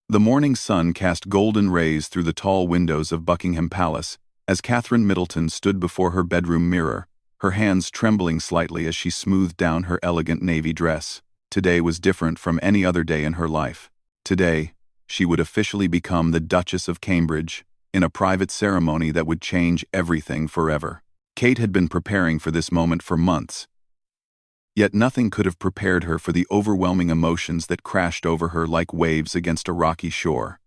The morning sun cast golden rays through the tall windows of Buckingham Palace as Catherine Middleton stood before her bedroom mirror, her hands trembling slightly as she smoothed down her elegant navy dress. Today was different from any other day in her life. Today, she would officially become the Duchess of Cambridge, in a private ceremony that would change everything forever. Kate had been preparing for this moment for months, yet nothing could have prepared her for the overwhelming emotions that crashed over her like waves against a rocky shore.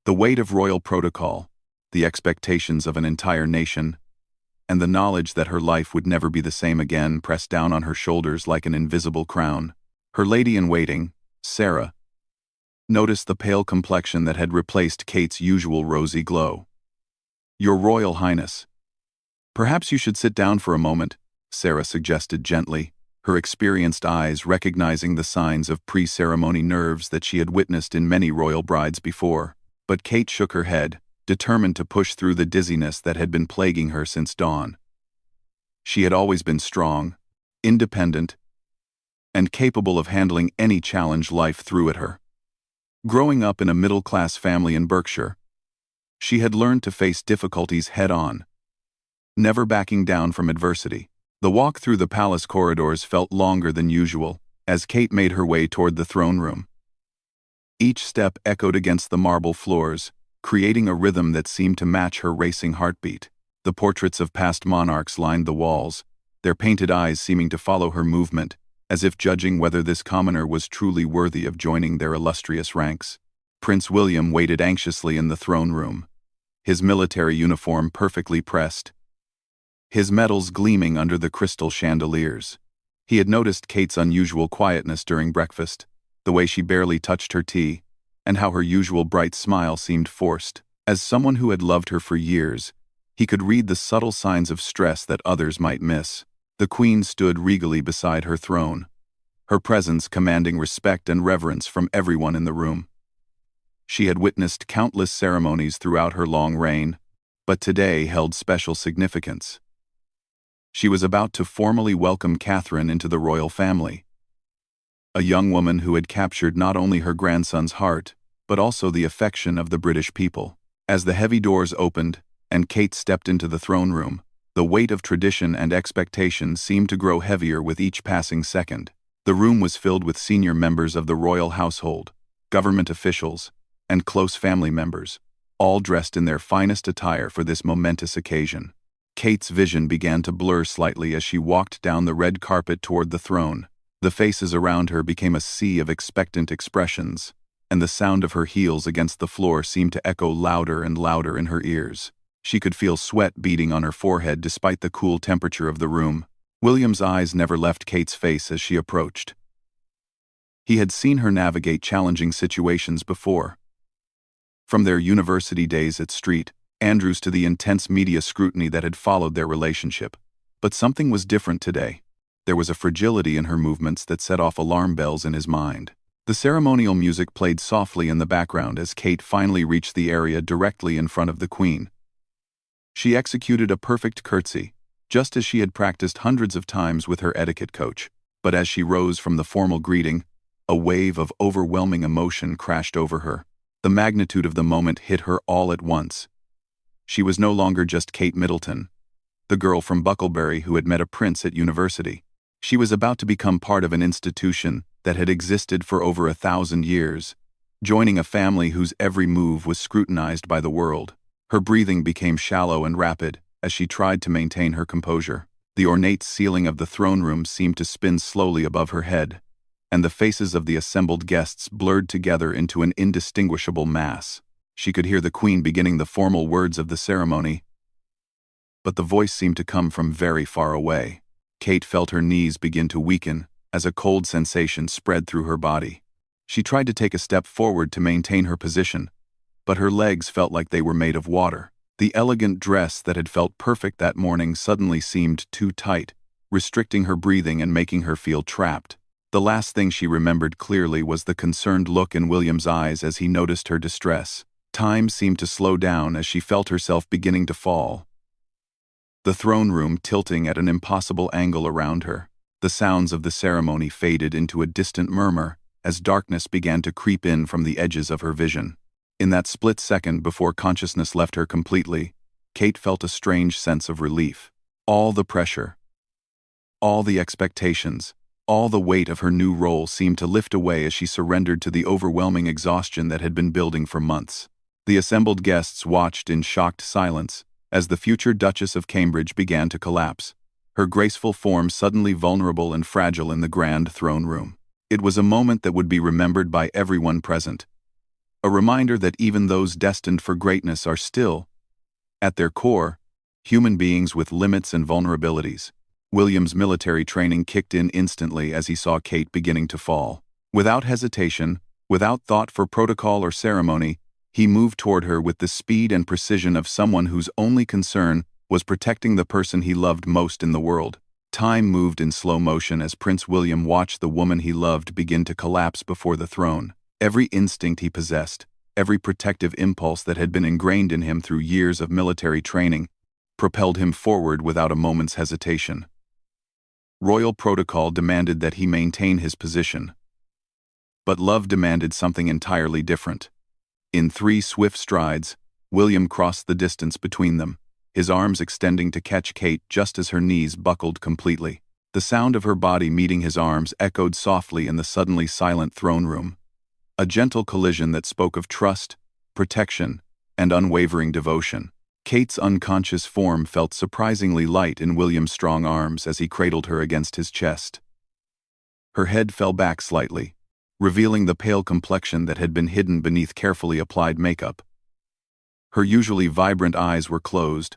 The weight of royal protocol, the expectations of an entire nation, and the knowledge that her life would never be the same again pressed down on her shoulders like an invisible crown. Her lady-in-waiting, Sarah, noticed the pale complexion that had replaced Kate's usual rosy glow. "Your Royal Highness, perhaps you should sit down for a moment," Sarah suggested gently, her experienced eyes recognizing the signs of pre-ceremony nerves that she had witnessed in many royal brides before. But Kate shook her head, determined to push through the dizziness that had been plaguing her since dawn. She had always been strong, independent, and capable of handling any challenge life threw at her. Growing up in a middle-class family in Berkshire, she had learned to face difficulties head-on, never backing down from adversity. The walk through the palace corridors felt longer than usual as Kate made her way toward the throne room. Each step echoed against the marble floors, creating a rhythm that seemed to match her racing heartbeat. The portraits of past monarchs lined the walls, their painted eyes seeming to follow her movement, as if judging whether this commoner was truly worthy of joining their illustrious ranks. Prince William waited anxiously in the throne room, his military uniform perfectly pressed, his medals gleaming under the crystal chandeliers. He had noticed Kate's unusual quietness during breakfast, the way she barely touched her tea, and how her usual bright smile seemed forced. As someone who had loved her for years, he could read the subtle signs of stress that others might miss. The Queen stood regally beside her throne, her presence commanding respect and reverence from everyone in the room. She had witnessed countless ceremonies throughout her long reign, but today held special significance. She was about to formally welcome Catherine into the royal family, a young woman who had captured not only her grandson's heart, but also the affection of the British people. As the heavy doors opened and Kate stepped into the throne room, the weight of tradition and expectation seemed to grow heavier with each passing second. The room was filled with senior members of the royal household, government officials, and close family members, all dressed in their finest attire for this momentous occasion. Kate's vision began to blur slightly as she walked down the red carpet toward the throne. The faces around her became a sea of expectant expressions, and the sound of her heels against the floor seemed to echo louder and louder in her ears. She could feel sweat beading on her forehead despite the cool temperature of the room. William's eyes never left Kate's face as she approached. He had seen her navigate challenging situations before, from their university days at St. Andrews to the intense media scrutiny that had followed their relationship. But something was different today. There was a fragility in her movements that set off alarm bells in his mind. The ceremonial music played softly in the background as Kate finally reached the area directly in front of the Queen. She executed a perfect curtsy, just as she had practiced hundreds of times with her etiquette coach. But as she rose from the formal greeting, a wave of overwhelming emotion crashed over her. The magnitude of the moment hit her all at once. She was no longer just Kate Middleton, the girl from Bucklebury who had met a prince at university. She was about to become part of an institution that had existed for over 1,000 years, joining a family whose every move was scrutinized by the world. Her breathing became shallow and rapid as she tried to maintain her composure. The ornate ceiling of the throne room seemed to spin slowly above her head, and the faces of the assembled guests blurred together into an indistinguishable mass. She could hear the Queen beginning the formal words of the ceremony, but the voice seemed to come from very far away. Kate felt her knees begin to weaken as a cold sensation spread through her body. She tried to take a step forward to maintain her position, but her legs felt like they were made of water. The elegant dress that had felt perfect that morning suddenly seemed too tight, restricting her breathing and making her feel trapped. The last thing she remembered clearly was the concerned look in William's eyes as he noticed her distress. Time seemed to slow down as she felt herself beginning to fall, the throne room tilting at an impossible angle around her. The sounds of the ceremony faded into a distant murmur, as darkness began to creep in from the edges of her vision. In that split second before consciousness left her completely, Kate felt a strange sense of relief. All the pressure, all the expectations, all the weight of her new role seemed to lift away as she surrendered to the overwhelming exhaustion that had been building for months. The assembled guests watched in shocked silence as the future Duchess of Cambridge began to collapse, her graceful form suddenly vulnerable and fragile in the grand throne room. It was a moment that would be remembered by everyone present, a reminder that even those destined for greatness are still, at their core, human beings with limits and vulnerabilities. William's military training kicked in instantly as he saw Kate beginning to fall. Without hesitation, without thought for protocol or ceremony, he moved toward her with the speed and precision of someone whose only concern was protecting the person he loved most in the world. Time moved in slow motion as Prince William watched the woman he loved begin to collapse before the throne. Every instinct he possessed, every protective impulse that had been ingrained in him through years of military training, propelled him forward without a moment's hesitation. Royal protocol demanded that he maintain his position, but love demanded something entirely different. In 3 swift strides, William crossed the distance between them, his arms extending to catch Kate just as her knees buckled completely. The sound of her body meeting his arms echoed softly in the suddenly silent throne room, a gentle collision that spoke of trust, protection, and unwavering devotion. Kate's unconscious form felt surprisingly light in William's strong arms as he cradled her against his chest. Her head fell back slightly, revealing the pale complexion that had been hidden beneath carefully applied makeup. Her usually vibrant eyes were closed,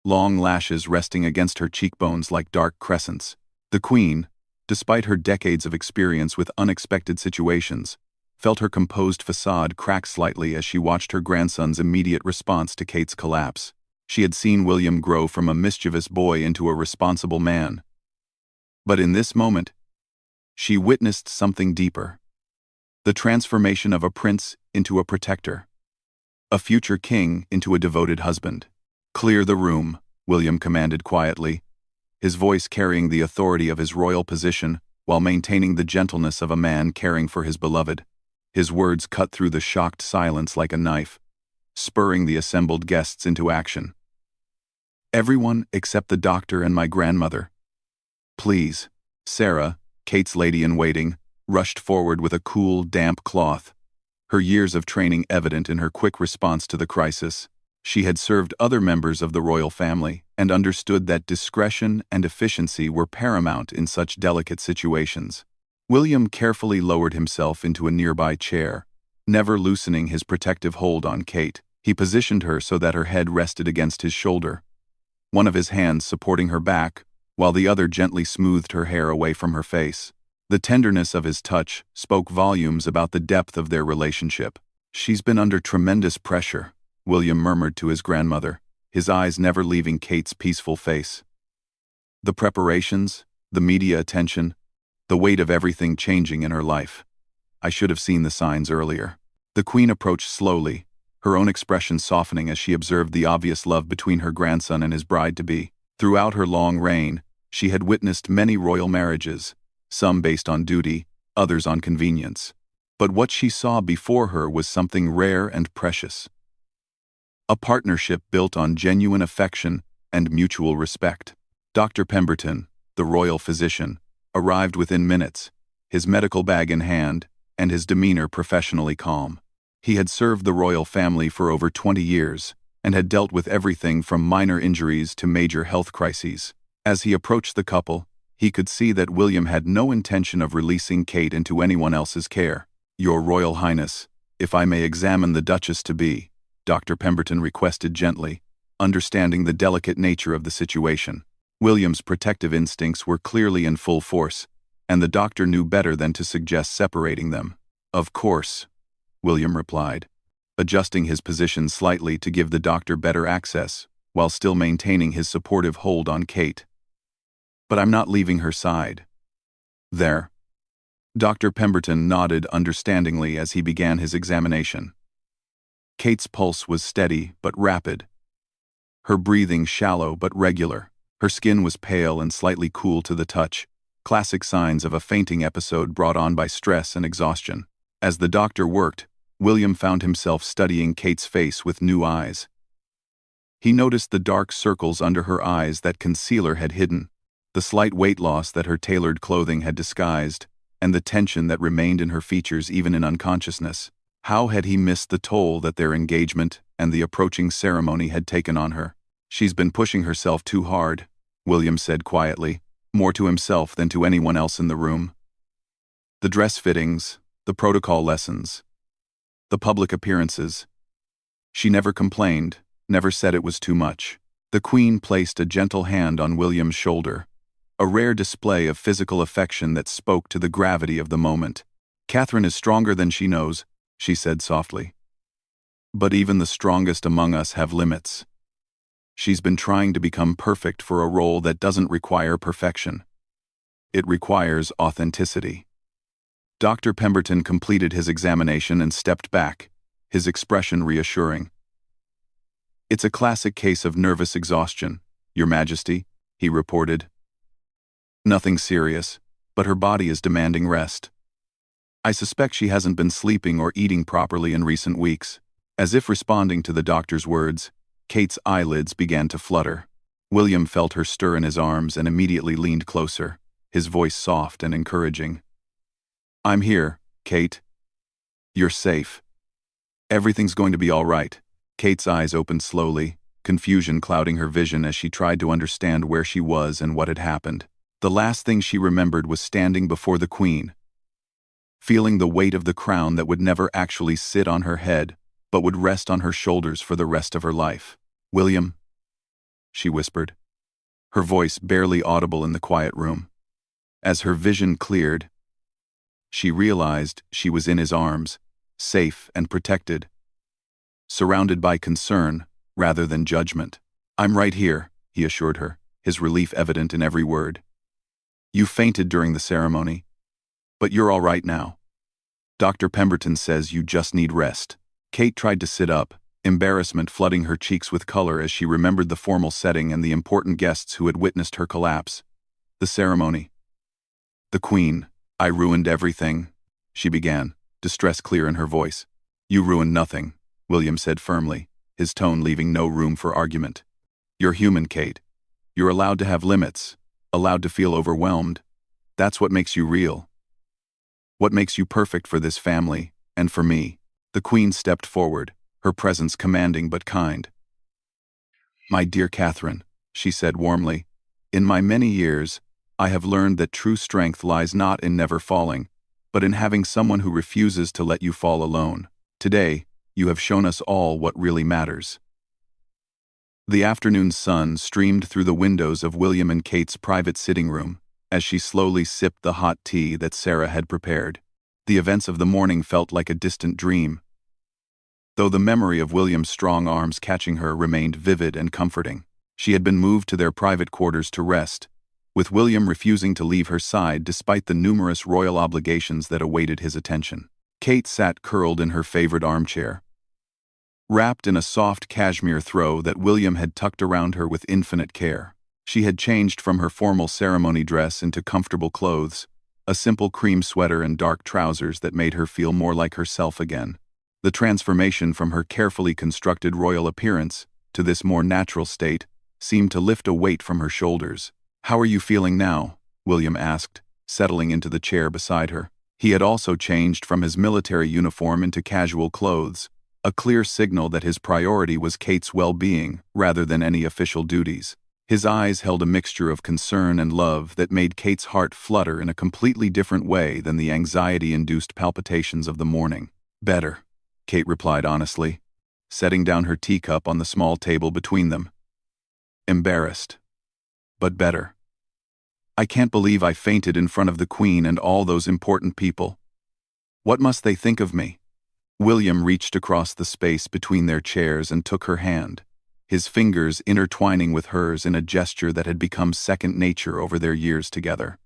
long lashes resting against her cheekbones like dark crescents. The Queen, despite her decades of experience with unexpected situations, felt her composed facade crack slightly as she watched her grandson's immediate response to Kate's collapse. She had seen William grow from a mischievous boy into a responsible man. But in this moment, she witnessed something deeper. The transformation of a prince into a protector. A future king into a devoted husband. "Clear the room," William commanded quietly, his voice carrying the authority of his royal position while maintaining the gentleness of a man caring for his beloved. His words cut through the shocked silence like a knife, spurring the assembled guests into action. "Everyone except the doctor and my grandmother. Please." Sarah, Kate's lady-in-waiting, rushed forward with a cool, damp cloth, her years of training evident in her quick response to the crisis. She had served other members of the royal family and understood that discretion and efficiency were paramount in such delicate situations. William carefully lowered himself into a nearby chair, never loosening his protective hold on Kate. He positioned her so that her head rested against his shoulder, one of his hands supporting her back, while the other gently smoothed her hair away from her face. The tenderness of his touch spoke volumes about the depth of their relationship. "She's been under tremendous pressure," William murmured to his grandmother, his eyes never leaving Kate's peaceful face. The preparations, the media attention, the weight of everything changing in her life. "I should have seen the signs earlier." The Queen approached slowly, her own expression softening as she observed the obvious love between her grandson and his bride-to-be. Throughout her long reign, she had witnessed many royal marriages, some based on duty, others on convenience. But what she saw before her was something rare and precious. A partnership built on genuine affection and mutual respect. Dr. Pemberton, the royal physician, arrived within minutes, his medical bag in hand, and his demeanor professionally calm. He had served the royal family for over 20 years, and had dealt with everything from minor injuries to major health crises. As he approached the couple, he could see that William had no intention of releasing Kate into anyone else's care. "Your Royal Highness, if I may examine the Duchess-to-be," Dr. Pemberton requested gently, understanding the delicate nature of the situation. William's protective instincts were clearly in full force, and the doctor knew better than to suggest separating them. "Of course," William replied, adjusting his position slightly to give the doctor better access, while still maintaining his supportive hold on Kate. "But I'm not leaving her side." "There." Dr. Pemberton nodded understandingly as he began his examination. Kate's pulse was steady but rapid, her breathing shallow but regular. Her skin was pale and slightly cool to the touch, classic signs of a fainting episode brought on by stress and exhaustion. As the doctor worked, William found himself studying Kate's face with new eyes. He noticed the dark circles under her eyes that concealer had hidden, the slight weight loss that her tailored clothing had disguised, and the tension that remained in her features even in unconsciousness. How had he missed the toll that their engagement and the approaching ceremony had taken on her? "She's been pushing herself too hard," William said quietly, more to himself than to anyone else in the room. The dress fittings, the protocol lessons, the public appearances. She never complained, never said it was too much. The Queen placed a gentle hand on William's shoulder, a rare display of physical affection that spoke to the gravity of the moment. "Catherine is stronger than she knows," she said softly. "But even the strongest among us have limits. She's been trying to become perfect for a role that doesn't require perfection. It requires authenticity." Dr. Pemberton completed his examination and stepped back, his expression reassuring. "It's a classic case of nervous exhaustion, Your Majesty," he reported. "Nothing serious, but her body is demanding rest. I suspect she hasn't been sleeping or eating properly in recent weeks." As if responding to the doctor's words, Kate's eyelids began to flutter. William felt her stir in his arms and immediately leaned closer, his voice soft and encouraging. "I'm here, Kate. You're safe. Everything's going to be all right." Kate's eyes opened slowly, confusion clouding her vision as she tried to understand where she was and what had happened. The last thing she remembered was standing before the Queen, feeling the weight of the crown that would never actually sit on her head, but would rest on her shoulders for the rest of her life. "William," she whispered, her voice barely audible in the quiet room. As her vision cleared, she realized she was in his arms, safe and protected, surrounded by concern rather than judgment. "I'm right here," he assured her, his relief evident in every word. "You fainted during the ceremony, but you're all right now. Dr. Pemberton says you just need rest." Kate tried to sit up, embarrassment flooding her cheeks with color as she remembered the formal setting and the important guests who had witnessed her collapse. The ceremony. The Queen. "I ruined everything," she began, distress clear in her voice. "You ruined nothing," William said firmly, his tone leaving no room for argument. "You're human, Kate. You're allowed to have limits, allowed to feel overwhelmed. That's what makes you real. What makes you perfect for this family, and for me." The Queen stepped forward, her presence commanding but kind. "My dear Catherine," she said warmly, "in my many years, I have learned that true strength lies not in never falling, but in having someone who refuses to let you fall alone. Today, you have shown us all what really matters." The afternoon sun streamed through the windows of William and Kate's private sitting room as she slowly sipped the hot tea that Sarah had prepared. The events of the morning felt like a distant dream, though the memory of William's strong arms catching her remained vivid and comforting. She had been moved to their private quarters to rest, with William refusing to leave her side despite the numerous royal obligations that awaited his attention. Kate sat curled in her favorite armchair, wrapped in a soft cashmere throw that William had tucked around her with infinite care. She had changed from her formal ceremony dress into comfortable clothes, a simple cream sweater and dark trousers that made her feel more like herself again. The transformation from her carefully constructed royal appearance to this more natural state seemed to lift a weight from her shoulders. "How are you feeling now?" William asked, settling into the chair beside her. He had also changed from his military uniform into casual clothes, a clear signal that his priority was Kate's well-being rather than any official duties. His eyes held a mixture of concern and love that made Kate's heart flutter in a completely different way than the anxiety-induced palpitations of the morning. "Better," Kate replied honestly, setting down her teacup on the small table between them. "Embarrassed, but better. I can't believe I fainted in front of the Queen and all those important people. What must they think of me?" William reached across the space between their chairs and took her hand, his fingers intertwining with hers in a gesture that had become second nature over their years together.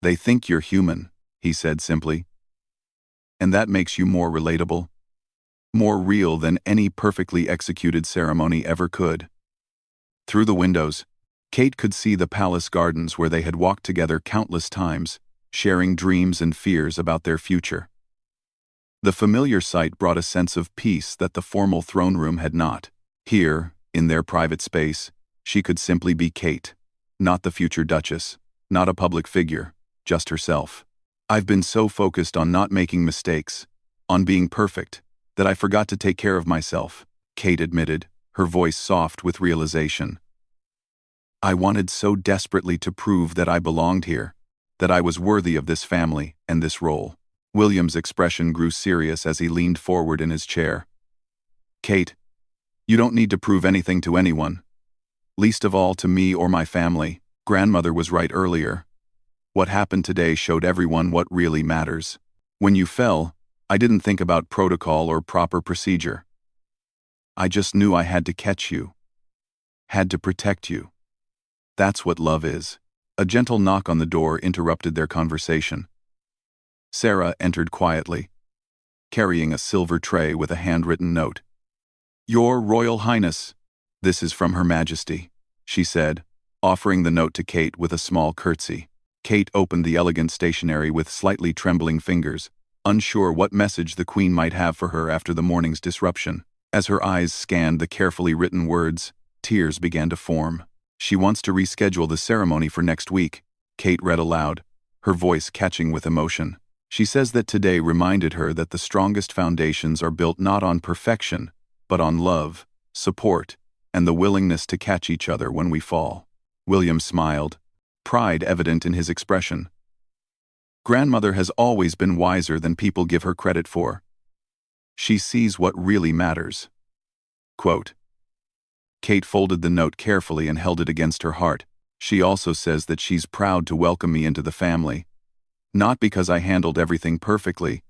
"They think you're human," he said simply. "And that makes you more relatable, more real than any perfectly executed ceremony ever could." Through the windows, Kate could see the palace gardens where they had walked together countless times, sharing dreams and fears about their future. The familiar sight brought a sense of peace that the formal throne room had not. Here, in their private space, she could simply be Kate, not the future Duchess, not a public figure, just herself. I've been so focused on not making mistakes, on being perfect, that I forgot to take care of myself, Kate admitted, her voice soft with realization. I wanted so desperately to prove that I belonged here, that I was worthy of this family and this role. William's expression grew serious as he leaned forward in his chair. Kate, you don't need to prove anything to anyone. Least of all to me or my family. Grandmother was right earlier. What happened today showed everyone what really matters. When you fell, I didn't think about protocol or proper procedure. I just knew I had to catch you. Had to protect you. That's what love is. A gentle knock on the door interrupted their conversation. Sarah entered quietly, carrying a silver tray with a handwritten note. Your Royal Highness, this is from Her Majesty, she said, offering the note to Kate with a small curtsy. Kate opened the elegant stationery with slightly trembling fingers, unsure what message the Queen might have for her after the morning's disruption. As her eyes scanned the carefully written words, tears began to form. She wants to reschedule the ceremony for next week, Kate read aloud, her voice catching with emotion. She says that today reminded her that the strongest foundations are built not on perfection, but on love, support, and the willingness to catch each other when we fall. William smiled, pride evident in his expression. Grandmother has always been wiser than people give her credit for. She sees what really matters. Quote. Kate folded the note carefully and held it against her heart. She also says that she's proud to welcome me into the family. Not because I handled everything perfectly,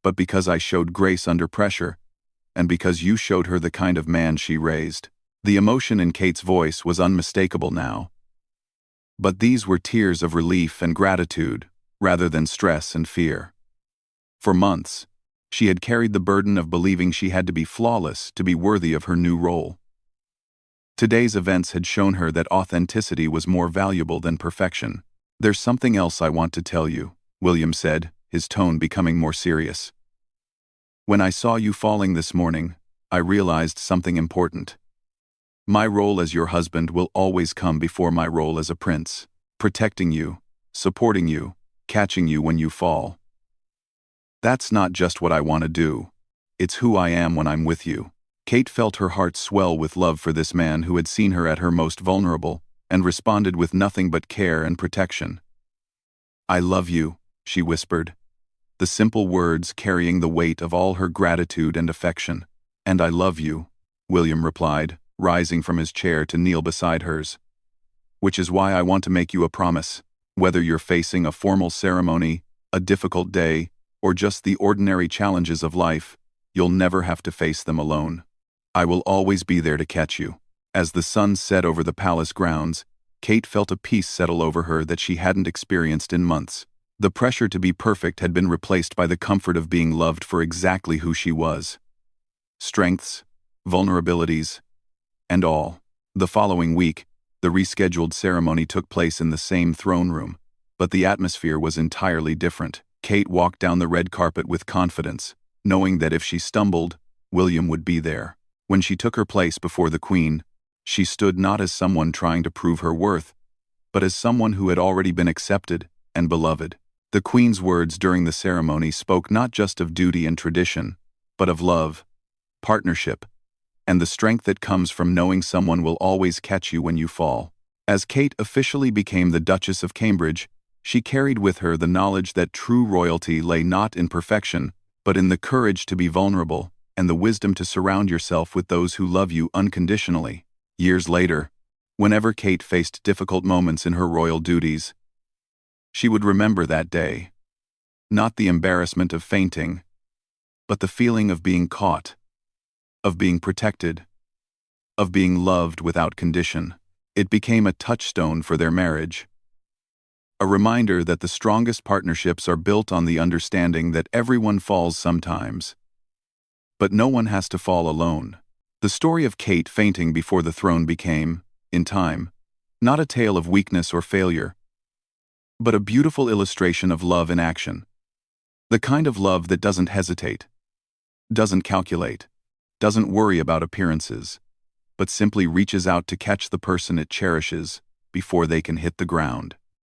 but because I showed grace under pressure, and because you showed her the kind of man she raised. The emotion in Kate's voice was unmistakable now. But these were tears of relief and gratitude, rather than stress and fear. For months, she had carried the burden of believing she had to be flawless to be worthy of her new role. Today's events had shown her that authenticity was more valuable than perfection. There's something else I want to tell you, William said, his tone becoming more serious. When I saw you falling this morning, I realized something important. My role as your husband will always come before my role as a prince, protecting you, supporting you, catching you when you fall. That's not just what I want to do. It's who I am when I'm with you. Kate felt her heart swell with love for this man who had seen her at her most vulnerable and responded with nothing but care and protection. I love you, she whispered, the simple words carrying the weight of all her gratitude and affection. And I love you, William replied, rising from his chair to kneel beside hers. Which is why I want to make you a promise. Whether you're facing a formal ceremony, a difficult day, or just the ordinary challenges of life, you'll never have to face them alone. I will always be there to catch you. As the sun set over the palace grounds, Kate felt a peace settle over her that she hadn't experienced in months. The pressure to be perfect had been replaced by the comfort of being loved for exactly who she was. Strengths, vulnerabilities, and all. The following week, the rescheduled ceremony took place in the same throne room, but the atmosphere was entirely different. Kate walked down the red carpet with confidence, knowing that if she stumbled, William would be there. When she took her place before the Queen, she stood not as someone trying to prove her worth, but as someone who had already been accepted and beloved. The Queen's words during the ceremony spoke not just of duty and tradition, but of love, partnership, and the strength that comes from knowing someone will always catch you when you fall. As Kate officially became the Duchess of Cambridge, she carried with her the knowledge that true royalty lay not in perfection, but in the courage to be vulnerable and the wisdom to surround yourself with those who love you unconditionally. Years later, whenever Kate faced difficult moments in her royal duties, she would remember that day. Not the embarrassment of fainting, but the feeling of being caught, of being protected, of being loved without condition. It became a touchstone for their marriage. A reminder that the strongest partnerships are built on the understanding that everyone falls sometimes, but no one has to fall alone. The story of Kate fainting before the throne became, in time, Not a tale of weakness or failure, but a beautiful illustration of love in action. The kind of love that doesn't hesitate, doesn't calculate, doesn't worry about appearances, but simply reaches out to catch the person it cherishes before they can hit the ground.